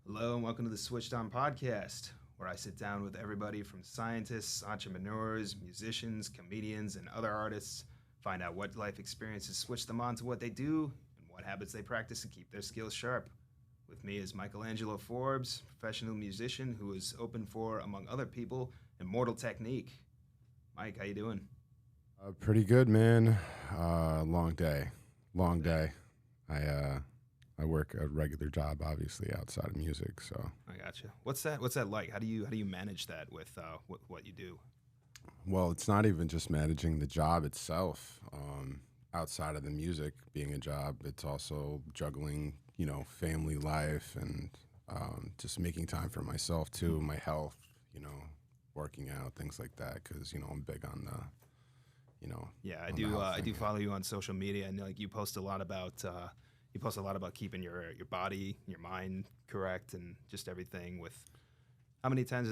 Hello and welcome to the Switched On podcast, where I sit down with everybody from scientists, entrepreneurs, musicians, comedians, and other artists, find out what life experiences switch them on to what they do and what habits they practice to keep their skills sharp. With me is Michelangelo Forbes, professional musician who is open for, among other people, immortal technique. Mike, how you doing? Pretty good, man. Long day. Long day. I work a regular job, obviously, outside of music. So, I got you. What's that like? How do you manage that with what you do? well, it's not even just managing the job itself. Outside of the music being a job, it's also juggling, family life and just making time for myself too, my health, working out, things like that. Because I'm big on the, Yeah, I on the do. health I do thing. follow you on social media, and like you post a lot about keeping your body, your mind correct, and just everything. With how many times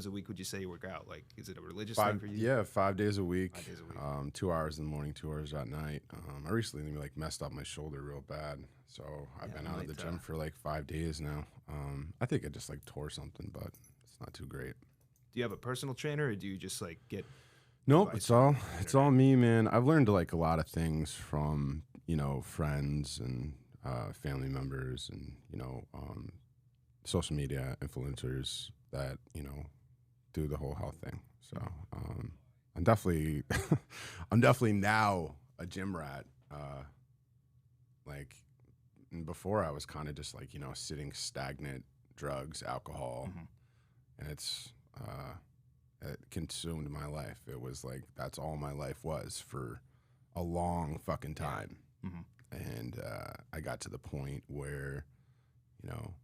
a week would you say you work out? Like, is it a religious thing Five, for you? yeah, 5 days a week. 5 days a week. 2 hours in the morning, 2 hours at night. I recently messed up my shoulder real bad, so I've Yeah, been I out of the might. gym for like 5 days now. I think I just like tore something, but it's not too great. Do you have a personal trainer, or do you just like get Nope, advice it's from all the it's all internet? me, man. I've learned like a lot of things from friends and family members and social media influencers that do the whole health thing. So I'm definitely I'm definitely now a gym rat. Like before, I was kind of just like sitting stagnant, drugs, alcohol, Hmm. and it consumed my life. It was like that's all my life was for a long fucking Yeah. time. Hmm. And I got to the point where you know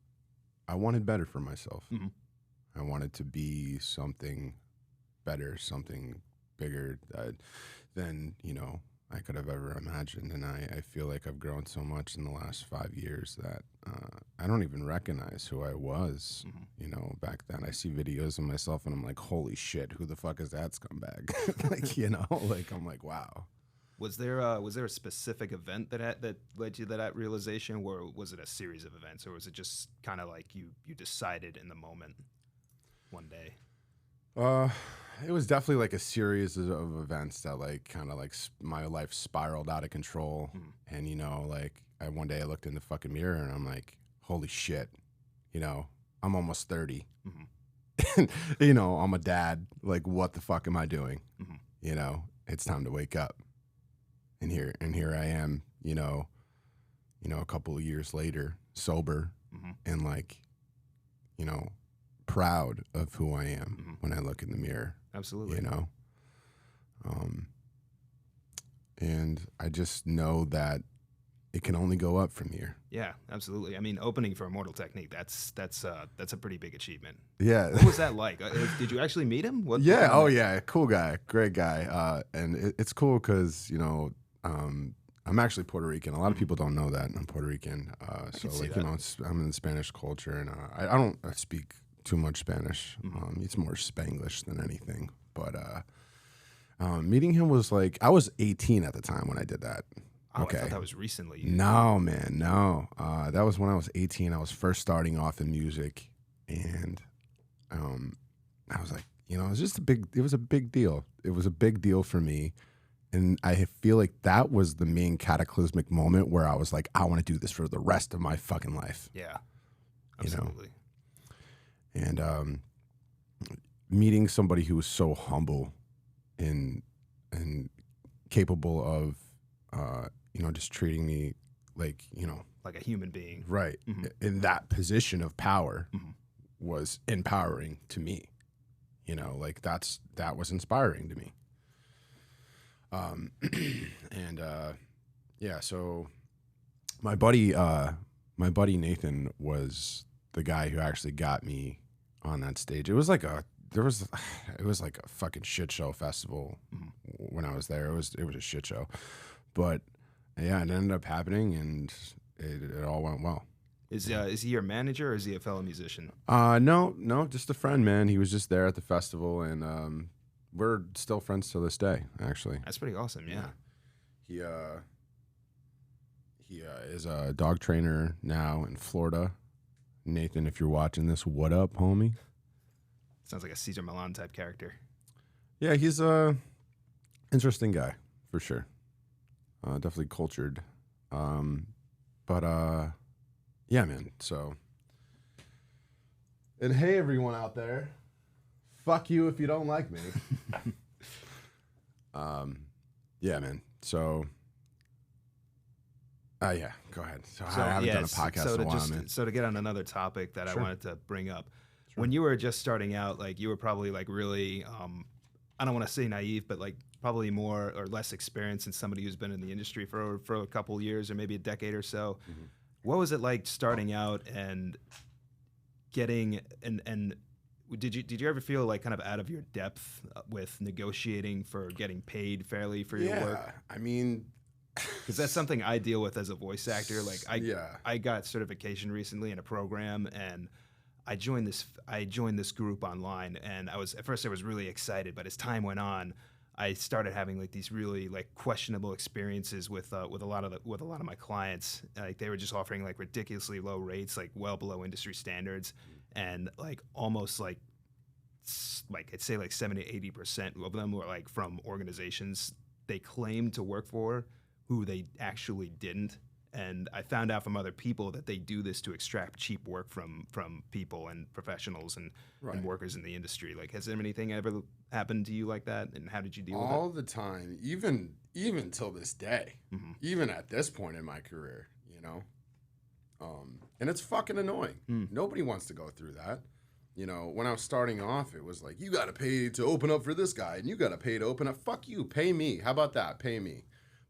I wanted better for myself. Hmm. I wanted to be something better, something bigger than I could have ever imagined. And I feel like I've grown so much in the last 5 years that I don't even recognize who I was. Hmm. Back then, I see videos of myself and I'm like, holy shit, who the fuck is that scumbag? Like I'm like, wow. Was there a specific event that led you to that realization, or was it a series of events, or was it just kind of like you decided in the moment one day? Uh, it was definitely like a series of events that like kind of like my life spiraled out of control. Hmm. And like one day I looked in the fucking mirror and I'm like, holy shit, I'm almost 30. Hmm. I'm a dad. Like, what the fuck am I doing? Hmm. It's time to wake up. And here I am, a couple of years later, sober Hmm. and like, you know, proud of who I am Hmm. when I look in the mirror, Absolutely. you know? Um, and I just know that it can only go up from here. Yeah, absolutely. I mean, opening for Immortal Technique, that's a pretty big achievement. Yeah. What was that like? Did you actually meet him? What Yeah. kind Oh, of yeah. Cool guy. Great guy. And it's cool because, I'm actually Puerto Rican. A lot of Mhm. people don't know that I'm Puerto Rican. So can see like, that. I'm in the Spanish culture and I don't speak too much Spanish. Mhm. It's more Spanglish than anything. But meeting him was like, I was 18 at the time when I did that. Oh, I thought Okay. that was recently. No, man, no. That was when I was 18. I was first starting off in music, and I was like, it was a big deal. It was a big deal for me, and I feel like that was the main cataclysmic moment where I was like, I want to do this for the rest of my fucking life, Yeah, you know. absolutely. And meeting somebody who was so humble and capable of, just treating me like, Like a human being. right, Hmm. in that position of power Hmm. was empowering to me. Like that was inspiring to me. Um, and yeah, so my buddy, Nathan was the guy who actually got me on that stage. It was like it was like a fucking shit show festival Hmm. when I was there. It was a shit show, but yeah, it ended up happening and it all went well. Is he your manager, or is he a fellow musician? No, just a friend, man. He was just there at the festival, and we're still friends to this day. Actually, That's pretty awesome. Yeah. he is a dog trainer now in Florida. Nathan, if you're watching this, what up, homie? Sounds like a Caesar Milan type character. Yeah, he's a interesting guy for sure. Definitely cultured. But yeah, man. So, and hey, everyone out there, fuck you if you don't like me. Yeah, man. So, yeah, go ahead. So I haven't done a podcast in a while, man. So to get on another topic that Sure. I wanted to bring up, Sure. when you were just starting out, like you were probably like really, I don't want to say naive, but like probably more or less experienced than somebody who's been in the industry for a couple of years or maybe a decade or so. Mm-hmm. What was it like starting out and getting and did you ever feel like kind of out of your depth with negotiating for getting paid fairly for your work? Yeah, I mean, Because that's something I deal with as a voice actor. Like yeah. I got certification recently in a program, and I joined this group online, and at first I was really excited, but as time went on, I started having like these really like questionable experiences with a lot of my clients. Like they were just offering like ridiculously low rates, like well below industry standards, and like almost like I'd say like 70-80% of them were like from organizations they claimed to work for who they actually didn't. And I found out from other people that they do this to extract cheap work from people and professionals and workers in the industry. Like, has there anything ever happened to you like that? And how did you deal with it? All the time, even till this day, even at this point in my career, you know. And it's fucking annoying. Nobody wants to go through that. You know, when I was starting off, it was like, you got to pay to open up for this guy, and you got to pay to open up. Fuck you, pay me. How about that? Pay me.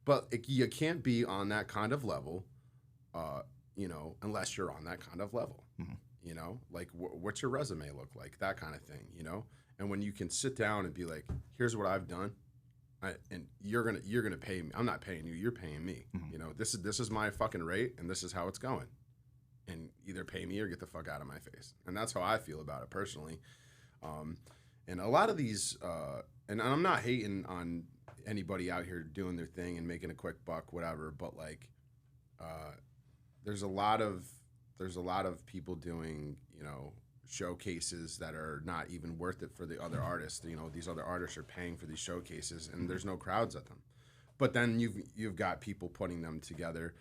But you can't be on that kind of level, you know, unless you're on that kind of level. You know, like what's your resume look like? That kind of thing, you know? And when you can sit down and be like, here's what I've done, and you're gonna pay me. I'm not paying you, you're paying me. You know, this is my fucking rate, and this is how it's going. And either pay me or get the fuck out of my face. And that's how I feel about it personally. And a lot of these, and I'm not hating on anybody out here doing their thing and making a quick buck, whatever, but like, there's a lot of people doing, you know, showcases that are not even worth it for the other artists. You know, these other artists are paying for these showcases, and there's no crowds at them. But then you've got people putting them together,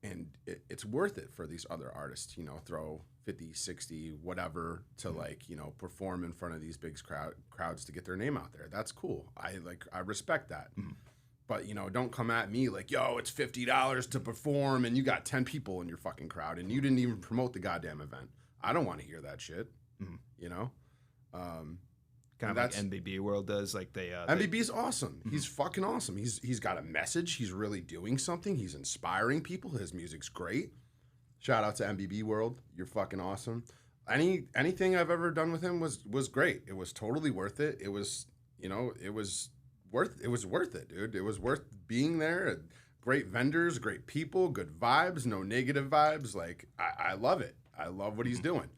and it's worth it for these other artists, you know, throw 50, 60, whatever to like, you know, perform in front of these big crowds to get their name out there. That's cool. I respect that. But, you know, don't come at me like, yo, it's $50 to perform and you got 10 people in your fucking crowd and you didn't even promote the goddamn event. I don't want to hear that shit, you know? Kind of like MBB World does. Like MBB's awesome. He's fucking awesome. He's got a message. He's really doing something. He's inspiring people. His music's great. Shout out to MBB World. You're fucking awesome. Anything I've ever done with him was great. It was totally worth it. It was, you know, it was worth it, dude. It was worth being there. Great vendors, great people, good vibes, no negative vibes. Like I love it. I love what he's doing.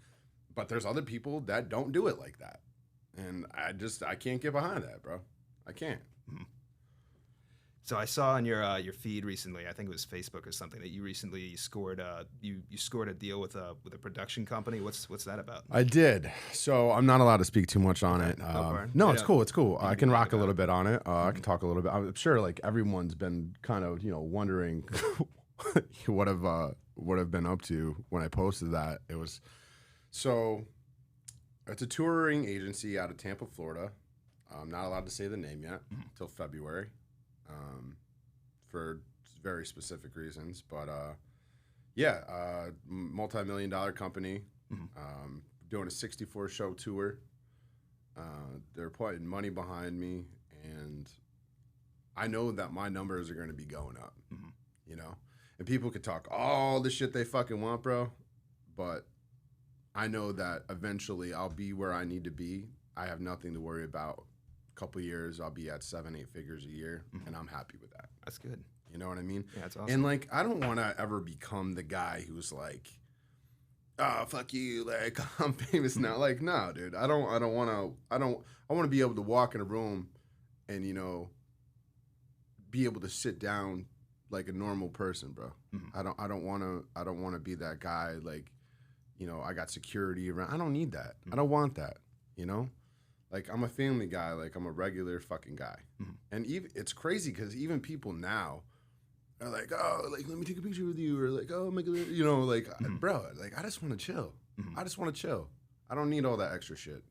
But there's other people that don't do it like that. And I can't get behind that, bro. I can't. So I saw on your feed recently, I think it was Facebook or something, that you recently scored you scored a deal with a production company. What's that about? I did. So I'm not allowed to speak too much on it. No, it's cool. It's cool. I can rock a little bit on it. I can talk a little bit. I'm sure like everyone's been kind of, you know, wondering what I've been up to when I posted that. It was it's a touring agency out of Tampa, Florida. I'm not allowed to say the name yet until February. For very specific reasons, but multi-million-dollar company, doing a 64 show tour. They're putting money behind me, and I know that my numbers are going to be going up, you know, and people could talk all the shit they fucking want, bro, but I know that eventually I'll be where I need to be. I have nothing to worry about. Couple years, I'll be at 7-8 figures a year, and I'm happy with that. That's good. You know what I mean? Yeah, that's awesome. And like, I don't want to ever become the guy who's like, "Oh, fuck you!" Like, I'm famous now. Like, no, dude. I want to be able to walk in a room, and you know, be able to sit down like a normal person, bro. I don't want to be that guy like you know, I got security around. I don't need that. I don't want that, you know? Like, I'm a family guy. Like, I'm a regular fucking guy. And even it's crazy because even people now are like, oh, like, let me take a picture with you. Or like, oh, my God, you know, like, bro, like, I just want to chill. I just want to chill. I don't need all that extra shit.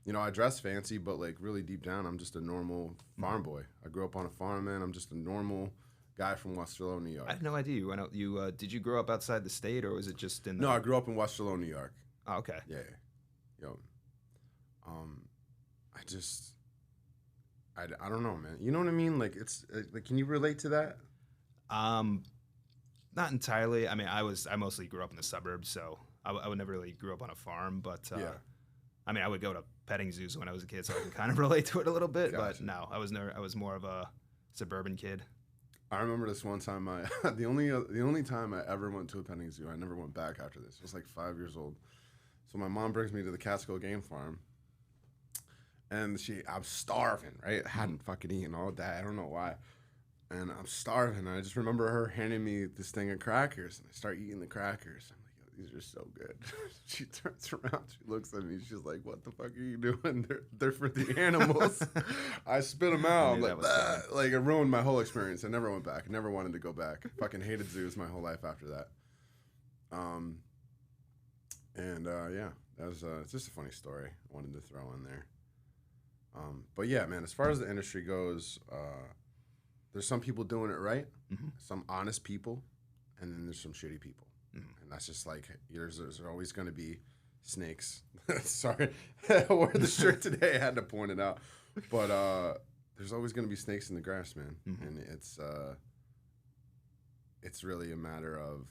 You know, I dress fancy, but, like, really deep down, I'm just a normal farm boy. I grew up on a farm, man. I'm just a normal guy from Westerlo, New York. I had no idea you went out. Did you grow up outside the state, or was it just in the... No, I grew up in Westerlo, New York. Oh, okay. Yeah. Yo. I don't know, man. You know what I mean? Like, it's like, can you relate to that? Not entirely. I mean, I mostly grew up in the suburbs, so I would never really grew up on a farm. But Yeah. I mean, I would go to petting zoos when I was a kid, so I can kind of relate to it a little bit. Gotcha. But no, I was more of a suburban kid. I remember this one time. The only time I ever went to a petting zoo, I never went back after this. I was like 5 years old. So my mom brings me to the Catskill Game Farm, and I'm starving, right? I hadn't fucking eaten all day. I don't know why. And I'm starving. And I just remember her handing me this thing of crackers, and I start eating the crackers. I'm like, yo, these are so good. She turns around, she looks at me, she's like, what the fuck are you doing? They're for the animals. I spit them out. I'm like, like, it ruined my whole experience. I never went back. I never wanted to go back. Fucking hated zoos my whole life after that. Yeah, that was it's just a funny story I wanted to throw in there. But yeah, man, as far as the industry goes, there's some people doing it right, some honest people, and then there's some shitty people. And that's just like, there's always going to be snakes. Sorry, I wore the shirt today. I had to point it out. But there's always going to be snakes in the grass, man. And it's really a matter of,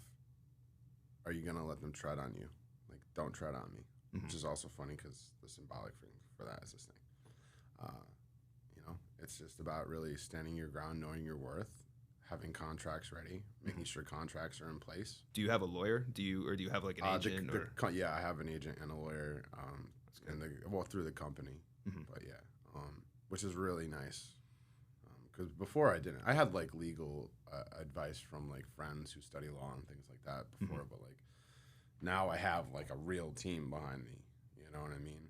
are you going to let them tread on you? Like, don't tread on me, which is also funny because the symbolic for that is this thing. You know, it's just about really standing your ground, knowing your worth, having contracts ready, making sure contracts are in place. Do you have a lawyer? Do you have like an agent? Yeah, I have an agent and a lawyer, through the company. But yeah, which is really nice. Because before I didn't. I had like legal advice from like friends who study law and things like that before, but like now I have like a real team behind me. You know what I mean?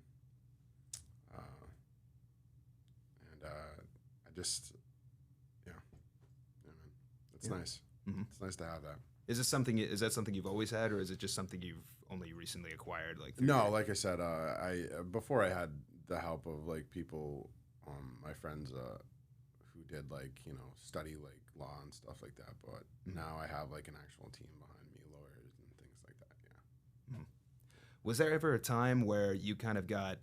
I just, man, it's nice. It's nice to have that. Is that something you've always had, or is it just something you've only recently acquired? Like, like I said, before I had the help of like people, my friends who did like, you know, study like law and stuff like that. But now I have like an actual team behind me, lawyers and things like that. Yeah. Was there ever a time where you kind of got,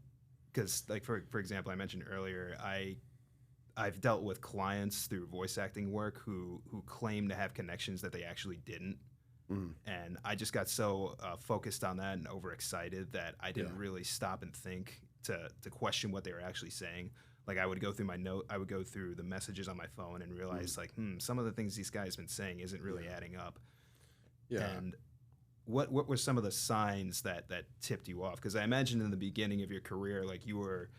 because like for example, I mentioned earlier, I've dealt with clients through voice acting work who claim to have connections that they actually didn't. And I just got so focused on that and overexcited that I didn't really stop and think to question what they were actually saying. Like, I would go through the messages on my phone and realize like, some of the things these guys been saying isn't really adding up. Yeah. And what were some of the signs that tipped you off? Because I imagine in the beginning of your career, like you were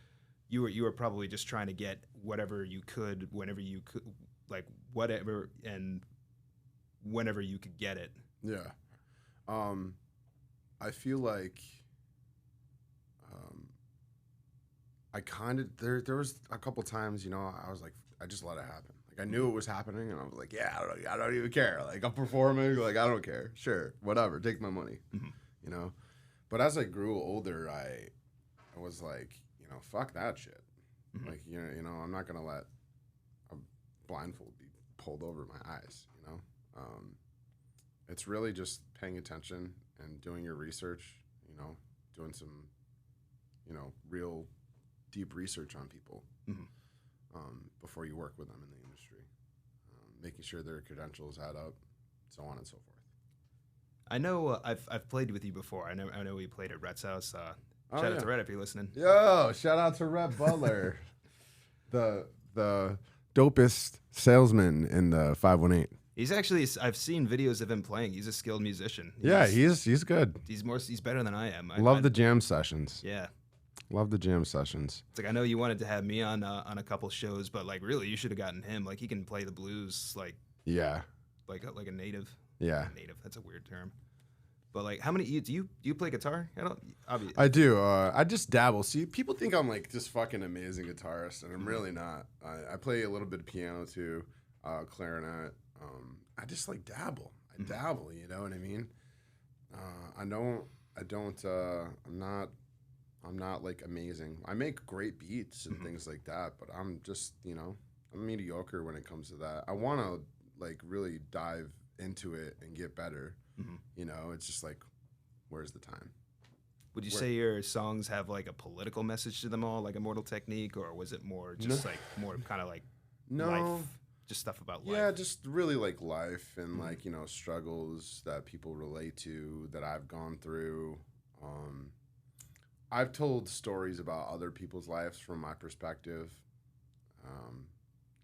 probably just trying to get whatever you could, whenever you could, like whatever, and whenever you could get it. Yeah. I feel like I kind of, there was a couple times, you know, I was like, I just let it happen. Like, I knew it was happening, and I was like, yeah, I don't even care. Like, I'm performing, like, I don't care. Sure, whatever, take my money, you know? But as I grew older, I was like, you know, fuck that shit. Like, you know, I'm not going to let a blindfold be pulled over my eyes, you know? It's really just paying attention and doing your research, you know, doing some, you know, real deep research on people before you work with them in the industry, making sure their credentials add up, so on and so forth. I know I've played with you before. I know we played at Rhett's house. Shout out to Rhett if you're listening. Yo, shout out to Rhett Butler, the dopest salesman in the 518. He's actually, I've seen videos of him playing. He's a skilled musician. He's good. He's better than I am. Love the jam sessions. Yeah. Love the jam sessions. It's like, I know you wanted to have me on a couple shows, but like really you should have gotten him. Like, he can play the blues like a native. Yeah. Native, that's a weird term. But like, how many do you play guitar? I don't. I do. I just dabble. See, people think I'm like this fucking amazing guitarist, and I'm really not. I play a little bit of piano too, clarinet. I just like dabble. I dabble. You know what I mean? I don't. I don't. I'm not like amazing. I make great beats and things like that, but I'm just, I'm mediocre when it comes to that. I want to like really dive into it and get better. It's just like, where's the time? Would you say your songs have like a political message to them all, like Immortal Technique, or was it more just like more kind of like life, just stuff about life? Yeah, just really like life and like, struggles that people relate to that I've gone through. I've told stories about other people's lives from my perspective,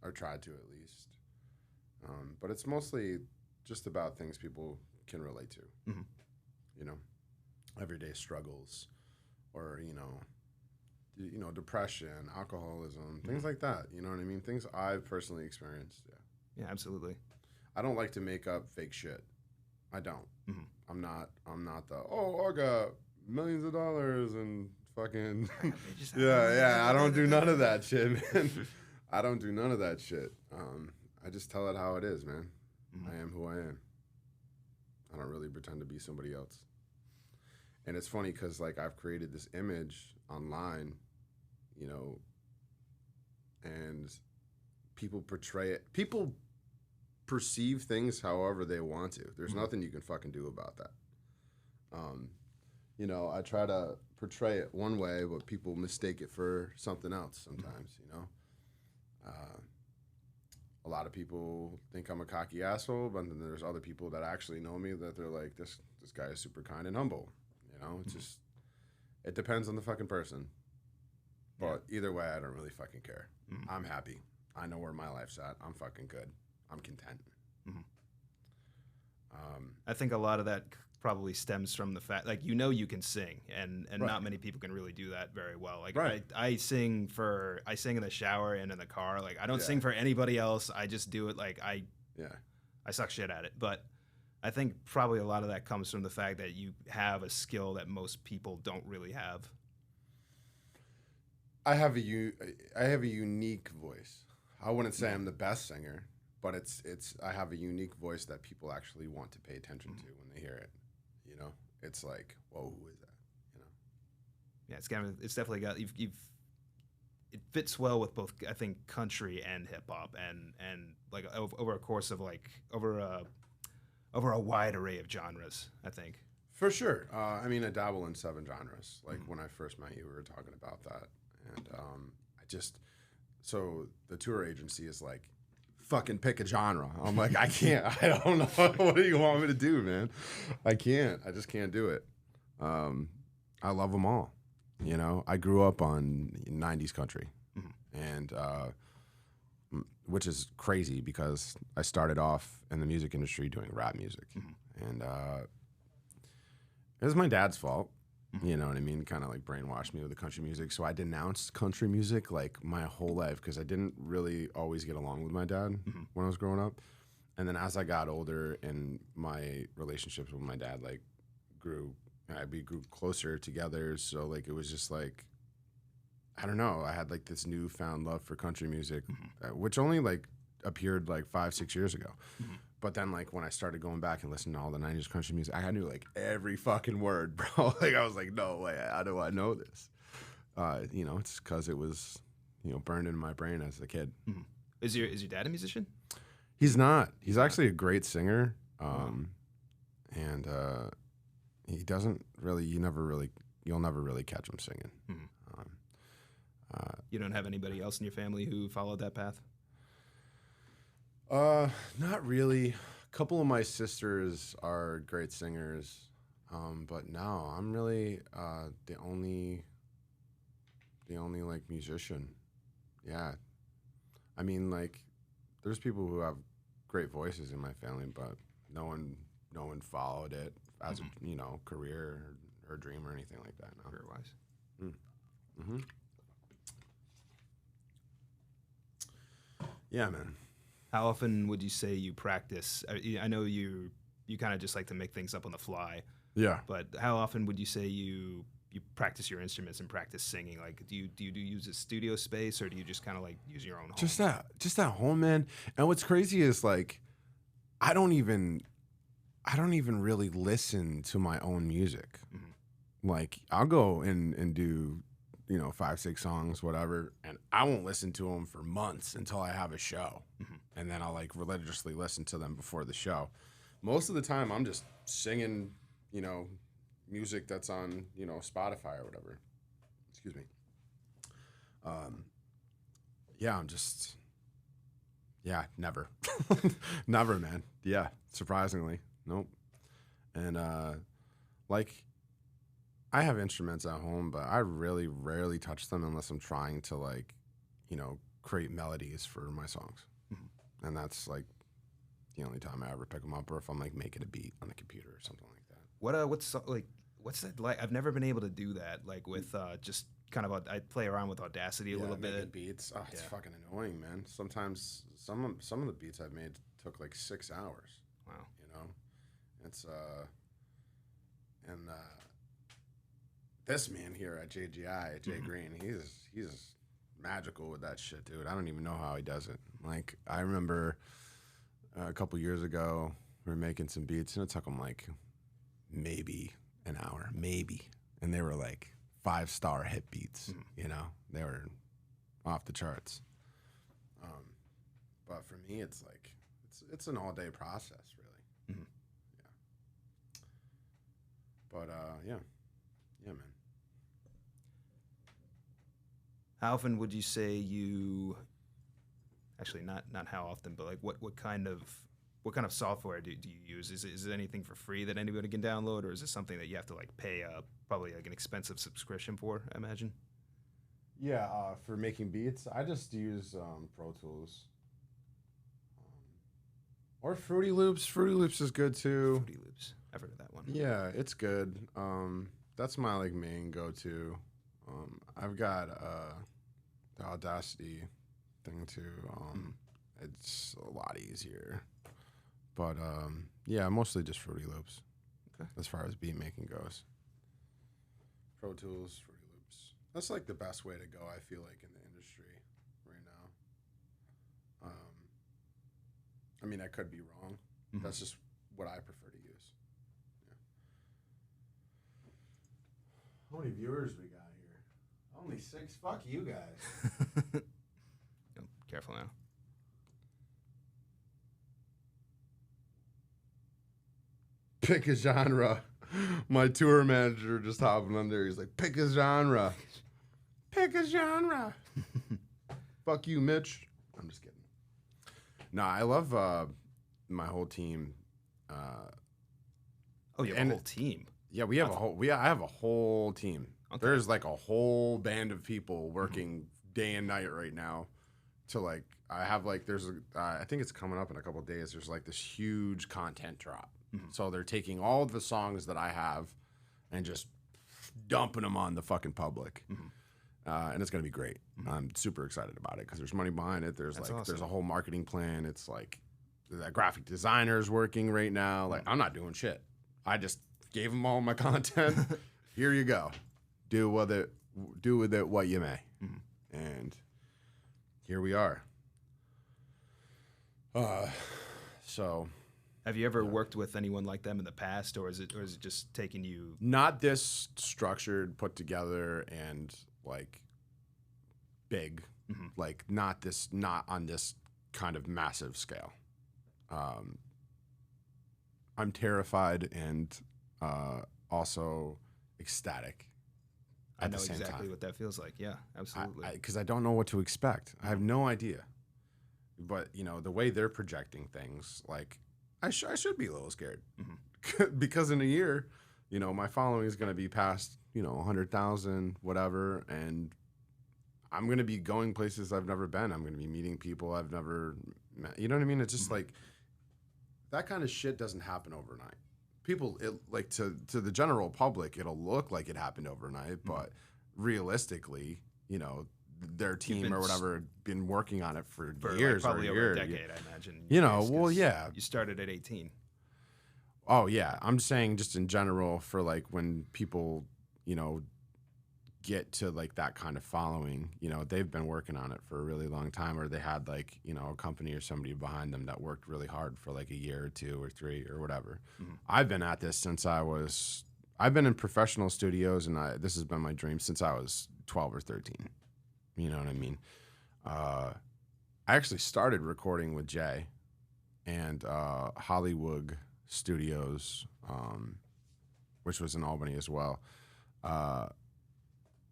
or tried to at least. But it's mostly just about things people can relate to, everyday struggles, or depression, alcoholism, things like that. You know what I mean? Things I've personally experienced. Yeah. Yeah, absolutely. I don't like to make up fake shit. I don't. I'm not the I got millions of dollars and fucking I don't do none of that shit, man. I don't do none of that shit. I just tell it how it is, man. I am who I am. I don't really pretend to be somebody else. And it's funny because like I've created this image online, and people portray it. People perceive things however they want to. There's nothing you can fucking do about that. I try to portray it one way, but people mistake it for something else sometimes, A lot of people think I'm a cocky asshole, but then there's other people that actually know me that they're like, this guy is super kind and humble. It's just, it depends on the fucking person. But either way, I don't really fucking care. I'm happy. I know where my life's at. I'm fucking good. I'm content. I think a lot of that probably stems from the fact, like, you can sing, and Right. not many people can really do that very well. Like, Right. I sing in the shower and in the car. Like, I don't sing for anybody else. I just do it. Like, I suck shit at it. But I think probably a lot of that comes from the fact that you have a skill that most people don't really have. I have a unique voice. I wouldn't say I'm the best singer, but I have a unique voice that people actually want to pay attention to when they hear it. It's like, whoa, who is that? Yeah, it's definitely got it fits well with both, I think, country and hip hop, and like over a course of like over a wide array of genres, I think. For sure. I dabble in 7 genres. Like when I first met you, we were talking about that, and so the tour agency is like, fucking pick a genre. I'm like, I can't. I don't know. What do you want me to do, man? I can't. I just can't do it. I love them all. I grew up on 90s country, and which is crazy because I started off in the music industry doing rap music, and it was my dad's fault. You know what I mean? Kind of like brainwashed me with the country music. So I denounced country music like my whole life because I didn't really always get along with my dad when I was growing up. And then as I got older and my relationships with my dad like we grew closer together. So like it was just like, I don't know. I had like this newfound love for country music, which only like appeared like 5-6 years ago. But then, like, when I started going back and listening to all the 90s country music, I knew, like, every fucking word, bro. Like, I was like, no way, how do I know this? It's because it was, burned into my brain as a kid. Is your dad a musician? He's not. He's actually a great singer. And he doesn't really, you'll never really catch him singing. You don't have anybody else in your family who followed that path? Not really. A couple of my sisters are great singers, but no, I'm really the only like musician. Yeah, like there's people who have great voices in my family, but no one followed it as a career or dream or anything like that. No. Career wise. Yeah, man. How often would you say you practice? I know you kind of just like to make things up on the fly. Yeah. But how often would you say you practice your instruments and practice singing? Like, do you use a studio space, or do you just kind of like use your own home? Just that home, man. And what's crazy is like, I don't even really listen to my own music. Mm-hmm. Like, I'll go and do, 5, 6 songs, whatever, and I won't listen to them for months until I have a show. Mm-hmm. And then I'll like religiously listen to them before the show. Most of the time I'm just singing, music that's on, Spotify or whatever. Excuse me. Never. Never, man. Yeah, surprisingly. Nope. And like, I have instruments at home, but I really rarely touch them unless I'm trying to like, create melodies for my songs. Mm-hmm. And that's like the only time I ever pick them up, or if I'm like making a beat on the computer or something like that. What's that like? I've never been able to do that. Like with just kind of I play around with Audacity a little bit. Beats. Oh, it's fucking annoying, man. Sometimes some of the beats I've made took like 6 hours. Wow. It's this man here at JGI, Jay mm-hmm. Green, he's magical with that shit, dude. I don't even know how he does it. Like, I remember a couple years ago, we were making some beats, and it took him like maybe an hour, and they were like 5-star hit beats. Mm-hmm. They were off the charts. But for me, it's like it's an all-day process, really. Mm-hmm. But yeah, man. How often would you say you? Actually, not how often, but like what kind of software do you use? Is it anything for free that anybody can download, or is it something that you have to like pay probably like an expensive subscription for? I imagine. Yeah, for making beats, I just use Pro Tools. Or Fruity Loops. Fruity Loops is good too. Fruity Loops. I've heard of that one. Yeah, it's good. That's my like main go-to. I've got the Audacity thing too. It's a lot easier. But yeah, mostly just Fruity Loops. Okay. As far as beat making goes. Pro Tools, Fruity Loops. That's like the best way to go, I feel like, in the industry right now. I mean, I could be wrong. Mm-hmm. That's just what I prefer to use. Yeah. How many viewers we got here? Only 6. Fuck you guys. Careful now. Pick a genre. My tour manager just hopping on there. He's like, pick a genre. Pick a genre. Fuck you, Mitch. I'm just kidding. No, I love my whole team. You have a whole team? Yeah, we have I have a whole team. Okay. There's like a whole band of people working day and night right now. To like, I have like, I think it's coming up in a couple of days. There's like this huge content drop. Mm-hmm. So they're taking all of the songs that I have and just dumping them on the fucking public. Mm-hmm. And it's going to be great. Mm-hmm. I'm super excited about it because there's money behind it. There's awesome. There's a whole marketing plan. It's like the graphic designer's working right now. Like, I'm not doing shit. I just gave them all my content. Here you go. Do with it what you may. Mm-hmm. And here we are. So, have you ever worked with anyone like them in the past, or is it just taking you? Not this structured, put together, and like big, mm-hmm. Like not on this kind of massive scale. I'm terrified and also ecstatic. I know exactly what that feels like. Yeah, absolutely. Because I don't know what to expect. I have no idea. But the way they're projecting things, like I should be a little scared, mm-hmm. Because in a year, my following is going to be past 100,000, whatever, and I'm going to be going places I've never been. I'm going to be meeting people I've never met. You know what I mean? It's just mm-hmm. like that kind of shit doesn't happen overnight. People, to the general public, it'll look like it happened overnight, mm-hmm. but realistically, their team or whatever been working on it for years, like probably or over a decade, I imagine. Well, yeah. You started at 18. Oh yeah, I'm saying just in general for like when people, you know, get to like that kind of following, you know, they've been working on it for a really long time, or they had like, you know, a company or somebody behind them that worked really hard for like a year or 2 or 3 or whatever. I've been at this since I've been in professional studios, and this has been my dream since I was 12 or 13. You know what I mean? I actually started recording with Jay and Hollywood Studios, which was in Albany as well.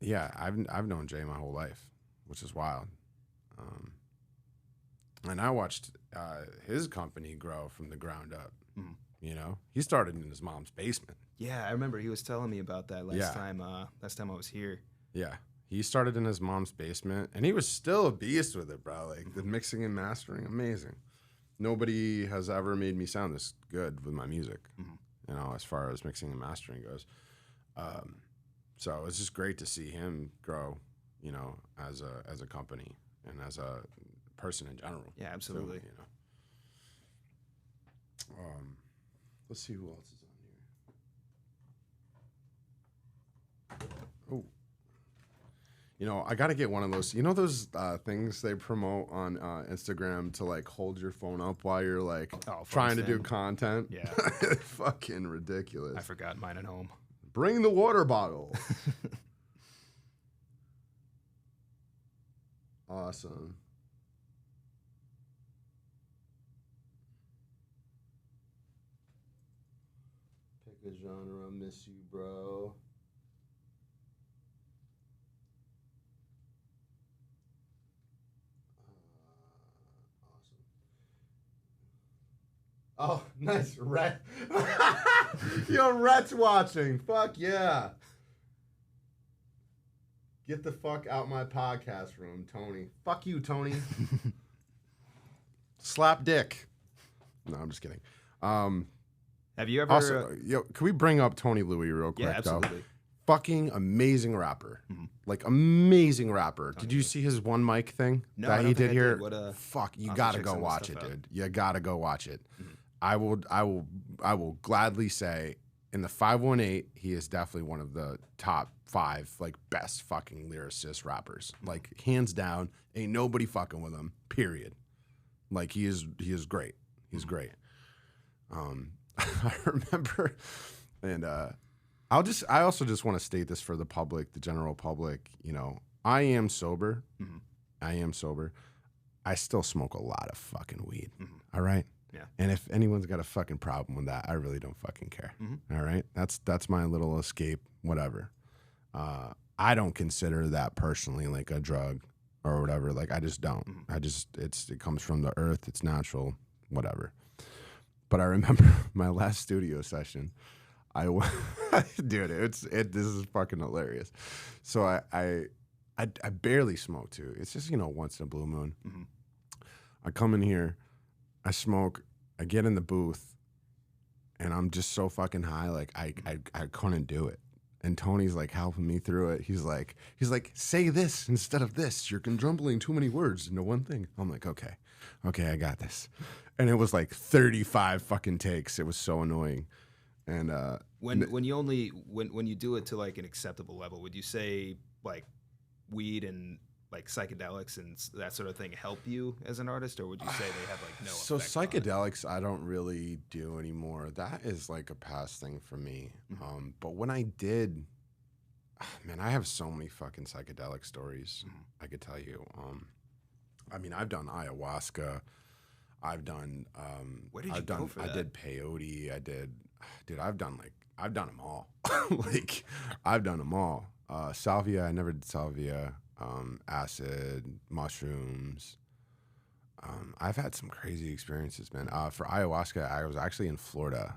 Yeah, I've known Jay my whole life, which is wild. And I watched his company grow from the ground up. You know, he started in his mom's basement. Yeah, I remember he was telling me about that last time. Last time I was here. Yeah, he started in his mom's basement, and he was still a beast with it, bro. Like the mixing and mastering, amazing. Nobody has ever made me sound this good with my music. You know, as far as mixing and mastering goes. So it's just great to see him grow, you know, as a company and as a person in general. Yeah, absolutely. So, you know. Let's see who else is on here. Oh. You know, I got to get one of those, you know, those things they promote on Instagram to like hold your phone up while you're like trying to do content. Yeah. Fucking ridiculous. I forgot mine at home. Bring the water bottle. Awesome. Pick a genre, miss you, bro. Awesome. Oh, nice. Rhett. Yo, Rhett's watching. Fuck yeah. Get the fuck out my podcast room, Tony. Fuck you, Tony. Slap dick. No, I'm just kidding. Have you ever? Also, yo, can we bring up Tony Louis real quick? Yeah, absolutely. Though? Fucking amazing rapper. Like amazing rapper. Did you see his one mic thing that he did here? Fuck, you gotta go watch it, dude. You gotta go watch it. I will gladly say in the 518, he is definitely one of the top 5 like best fucking lyricist rappers. Like hands down, ain't nobody fucking with him. Period. Like he is great. He's great. I remember, and I also just want to state this for the public, the general public. You know, I am sober. I am sober. I still smoke a lot of fucking weed. All right. Yeah. And if anyone's got a fucking problem with that, I really don't fucking care. All right. That's my little escape. Whatever. I don't consider that personally like a drug or whatever. Like I just don't. It comes from the earth. It's natural. Whatever. But I remember my last studio session. Dude, this is fucking hilarious. So I barely smoke too. It's just, you know, once in a blue moon. I come in here, I smoke, I get in the booth, and I'm just so fucking high, like I couldn't do it. And Tony's like helping me through it. He's like, say this instead of this. You're jumbling too many words into one thing. I'm like, okay, I got this. And it was like 35 fucking takes. It was so annoying. And when you do it to like an acceptable level, would you say like weed and like psychedelics and that sort of thing help you as an artist, or would you say they have like no so effect on it? Psychedelics I don't really do anymore. That is like a past thing for me. But when I did, man, I have so many fucking psychedelic stories I could tell you. I mean, I've done ayahuasca. I've done Where did you go for that? I did peyote. I've done them all. Like I've done them all. Salvia, I never did salvia. Acid, mushrooms. I've had some crazy experiences, man. For ayahuasca, I was actually in Florida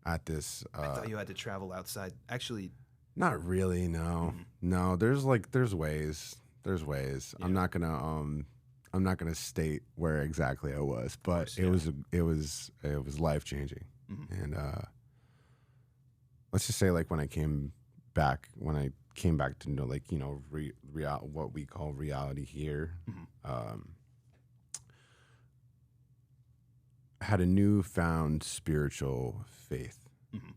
at this. I thought you had to travel outside. Actually, not really. No, no. There's ways. There's ways. Yeah. I'm not gonna state where exactly I was, but it was life changing. And let's just say, like when I came back to know, like, you know, what we call reality here. had a newfound spiritual faith, Mhm.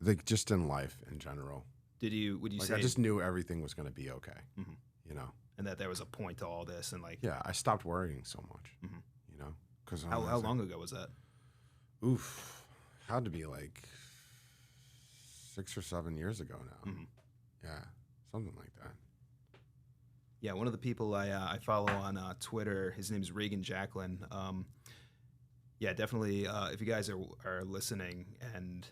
like just in life in general. Would you Like say, I just knew everything was going to be okay, Mhm. you know? and that there was a point to all this, and like, Yeah, I stopped worrying so much, Mhm. you know? Because how long ago was that? Oof, had to be like 6 or 7 years ago now. Mhm. Yeah, something like that. Yeah, one of the people I follow on Twitter, his name's Reagan Jacklin. Yeah, definitely. If you guys are listening, and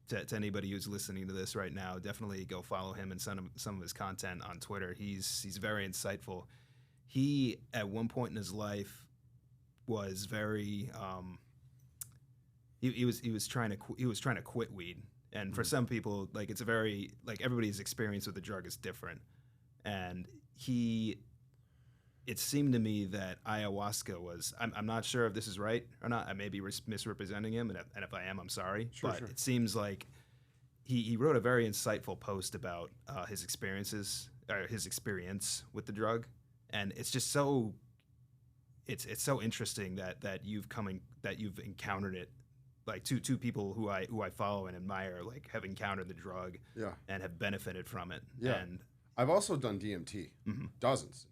to anybody who's listening to this right now, definitely go follow him and some of his content on Twitter. He's very insightful. He at one point in his life was very he was trying to quit weed, and for some people, like, it's a very, like, everybody's experience with the drug is different, and it seemed to me that ayahuasca was, I'm not sure if this is right or not. I may be misrepresenting him, and if I am, I'm sorry. Sure, But sure. it seems like he wrote a very insightful post about his experiences, or his experience with the drug, and it's just so it's so interesting that you've encountered it, like two people who I follow and admire, like, have encountered the drug Yeah. and have benefited from it. Yeah. And I've also done DMT Mhm. dozens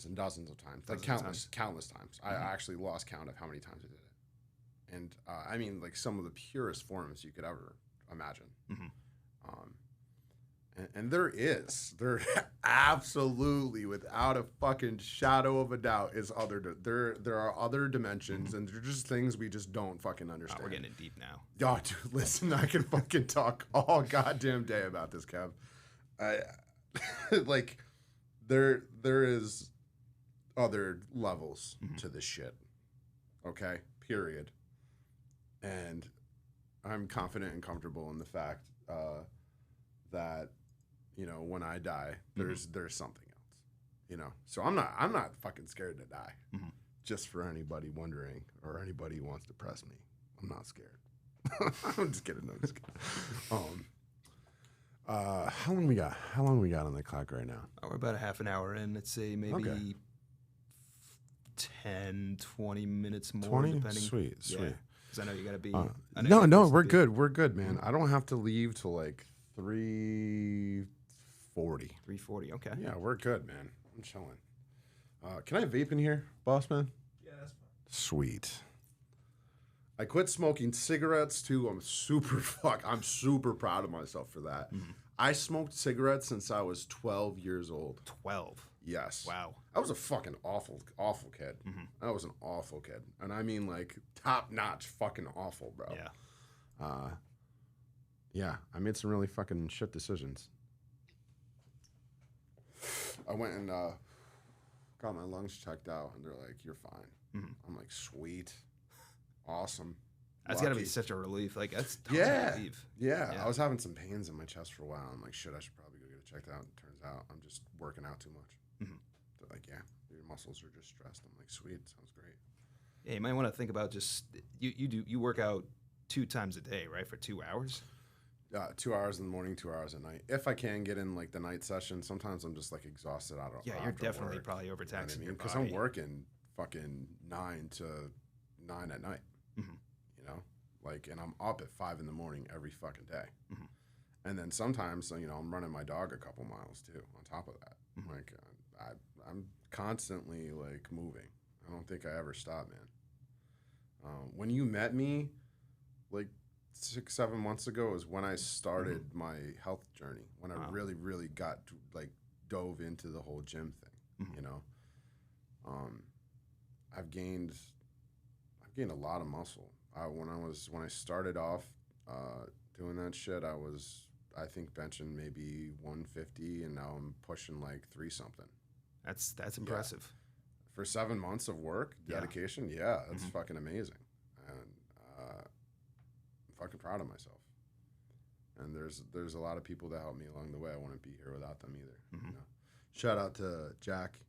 and dozens of times, like Dozens of countless times. I actually lost count of how many times I did it. And I mean, like some of the purest forms you could ever imagine. Mhm. Um, and there absolutely, without a fucking shadow of a doubt, is there are other dimensions, and they're just things we just don't fucking understand. we're getting in deep now. Oh, dude, listen, I can fucking talk all goddamn day about this, Kev. Like, there is other levels to this shit. Okay? Period. And I'm confident and comfortable in the fact that, you know, when I die, there's something else. You know? So I'm not fucking scared to die. Mhm. Just for anybody wondering, or anybody who wants to press me. I'm not scared. I'm just kidding. No, I'm just kidding. How long we got? How long we got on the clock right now? We're about a half an hour in. Let's say maybe Okay. 10, 20 minutes more, 20? depending. Sweet. Because I know you got to be. No, we're we're good. We're good, man. I don't have to leave till like 3:40. 3:40. Okay. Yeah, we're good, man. I'm chilling. Can I vape in here, boss man? Yeah, that's fine. Sweet. I quit smoking cigarettes too. I'm super proud of myself for that. Mhm. I smoked cigarettes since I was 12 years old. 12. Yes. Wow. I was a fucking awful kid. Mhm. I was an awful kid. And I mean, like, top-notch fucking awful, bro. Yeah. Yeah, I made some really fucking shit decisions. I went and got my lungs checked out, and they're like, "You're fine." Mhm. I'm like, "Sweet. Awesome." That's got to be Lucky. such a relief. Like, that's totally Yeah. a relief. Yeah, Yeah. I was having some pains in my chest for a while. I'm like, shit, I should probably go get it checked out. And turns out I'm just working out too much. Mhm. They're like, yeah, your muscles are just stressed. I'm like, sweet, sounds great. Yeah, you might want to think about just you work out 2 times a day, right, for 2 hours. 2 hours in the morning, 2 hours at night. If I can get in like the night session, sometimes I'm just like exhausted out of. Yeah, you're definitely probably overtaxing your because body. I'm working fucking 9 to 9 at night. Mhm. You know, like, and I'm up at 5 in the morning every fucking day. Mhm. And then sometimes, you know, I'm running my dog a couple miles too. On top of that, Mhm. like, I'm constantly like moving. I don't think I ever stop, man. When you met me, like 6-7 months ago, is when I started my health journey. When I really got to, like, dove into the whole gym thing. Mhm. You know, I've gained a lot of muscle. When I started off doing that shit, I think benching maybe 150, and now I'm pushing like 3 something. That's impressive. For 7 months of work, dedication, that's fucking amazing. And I'm fucking proud of myself. And there's a lot of people that helped me along the way. I wouldn't be here without them either. Mhm. You know? Shout out to Jack.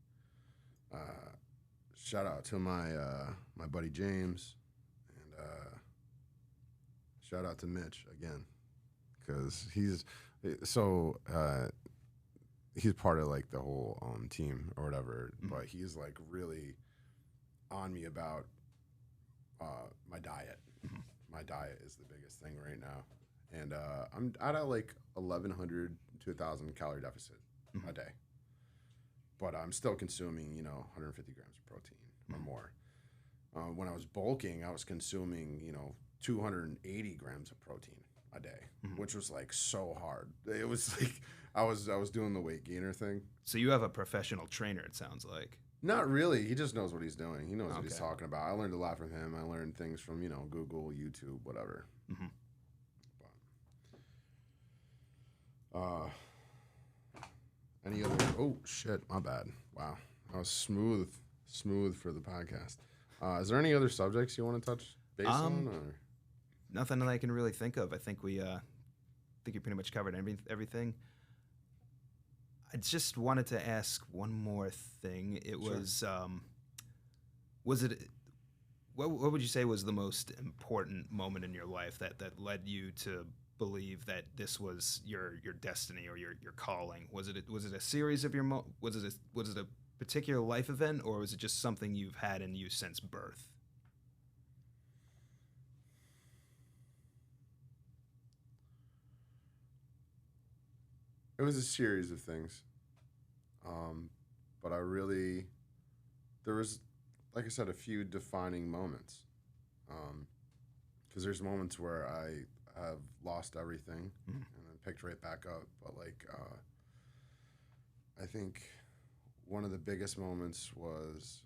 Shout out to my buddy James, and shout out to Mitch again, because he's part of like the whole team or whatever. But he's like really on me about my diet. My diet is the biggest thing right now. And I'm at a like 1,100 to 1,000 calorie deficit a day. But I'm still consuming, 150 grams of protein or more. When I was bulking, I was consuming, 280 grams of protein a day, which was like so hard. It was like I was doing the weight gainer thing. So you have a professional trainer, it sounds like. Not really. He just knows what he's doing. He knows what he's talking about. I learned a lot from him. I learned things from, Google, YouTube, whatever. Any other? Oh shit! My bad. Wow, I was smooth for the podcast. Is there any other subjects you want to touch base on? Or? Nothing that I can really think of. I think we pretty much covered everything. I just wanted to ask one more thing. It was it? What would you say was the most important moment in your life that led you to believe that this was your destiny or your calling? Was it a series of was it a particular life event, or was it just something you've had in you since birth? It was a series of things, but there was, like I said, a few defining moments, because there's moments where I have lost everything and then picked right back up. But I think one of the biggest moments was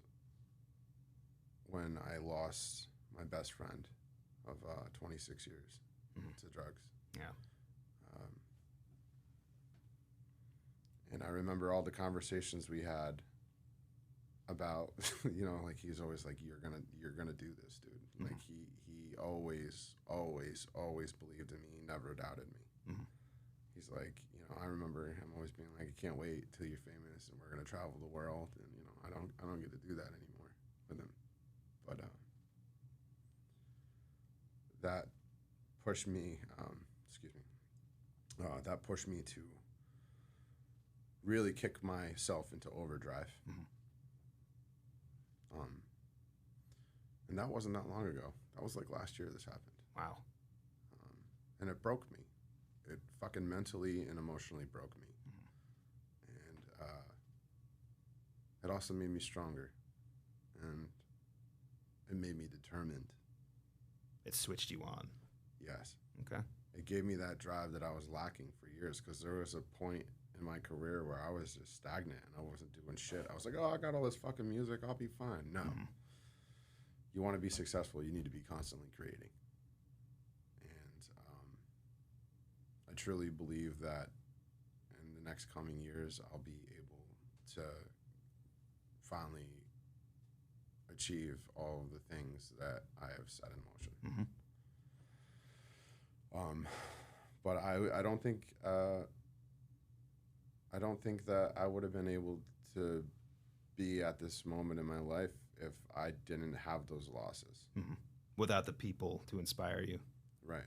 when I lost my best friend of 26 years to drugs. Yeah. And I remember all the conversations we had about, like he's always like, you're gonna do this, dude. Like he always believed in me. He never doubted me. He's like, I remember him always being like, I can't wait till you're famous and we're gonna travel the world. And I don't get to do that anymore with him. But that pushed me. That pushed me to really kick myself into overdrive. And that wasn't that long ago. That was like last year this happened. Wow. And it broke me. It fucking mentally and emotionally broke me. And it also made me stronger. And it made me determined. It switched you on. Yes. Okay. It gave me that drive that I was lacking for years, because there was a point in my career where I was just stagnant and I wasn't doing shit. I was like, I got all this fucking music, I'll be fine. No. You want to be successful, you need to be constantly creating. And I truly believe that in the next coming years, I'll be able to finally achieve all of the things that I have set in motion. But I don't think that I would have been able to be at this moment in my life if I didn't have those losses. Without the people to inspire you. Right.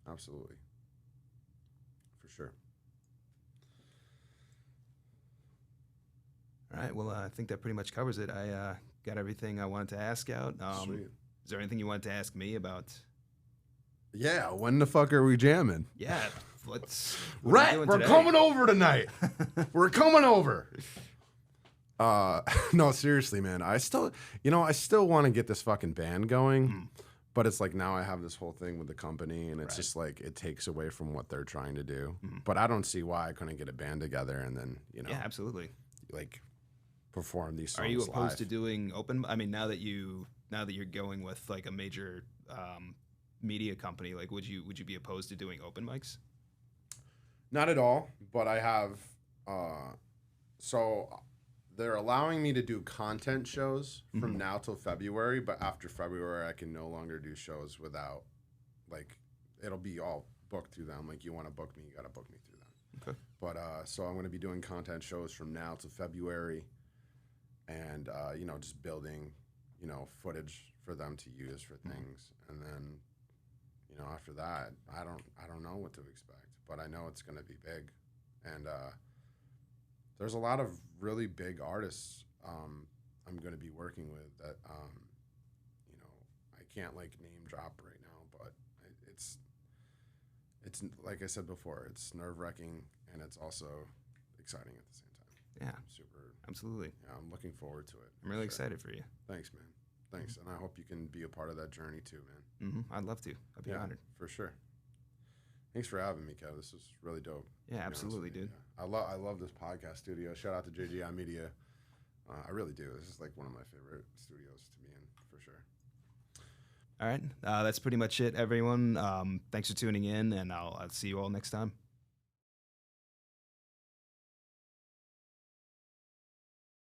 Absolutely. For sure. All right. Well, I think that pretty much covers it. I got everything I wanted to ask out. Sweet. Is there anything you wanted to ask me about? Yeah, when the fuck are we jamming? Yeah, let's. Right, we're coming over tonight. We're coming over. No, seriously, man. I still want to get this fucking band going, but it's like now I have this whole thing with the company, and it's just like it takes away from what they're trying to do. But I don't see why I couldn't get a band together and then Yeah, absolutely. Like perform these songs. Are you opposed live. to doing open? I mean, now that you're going with like a major media company, like would you be opposed to doing open mics? Not at all, but I have so they're allowing me to do content shows from now till February, but after February I can no longer do shows without, like, it'll be all booked through them. Like, you want to book me, you got to book me through them. Okay. But so I'm going to be doing content shows from now till February, and just building footage for them to use for things. And then after that, I don't know what to expect, but I know it's going to be big. And there's a lot of really big artists I'm going to be working with that can't like name drop right now, but it's like I said before, it's nerve-wracking and it's also exciting at the same time. Yeah, I'm super. absolutely. Yeah, I'm looking forward to it. I'm really excited for you. Thanks, man. Thanks, and I hope you can be a part of that journey too, man. I'd love to. I'd be honored. For sure. Thanks for having me, Kev. This was really dope. Yeah, absolutely, dude. Yeah. I love this podcast studio. Shout out to JGI Media. I really do. This is like one of my favorite studios to be in, for sure. All right. That's pretty much it, everyone. Thanks for tuning in, and I'll see you all next time.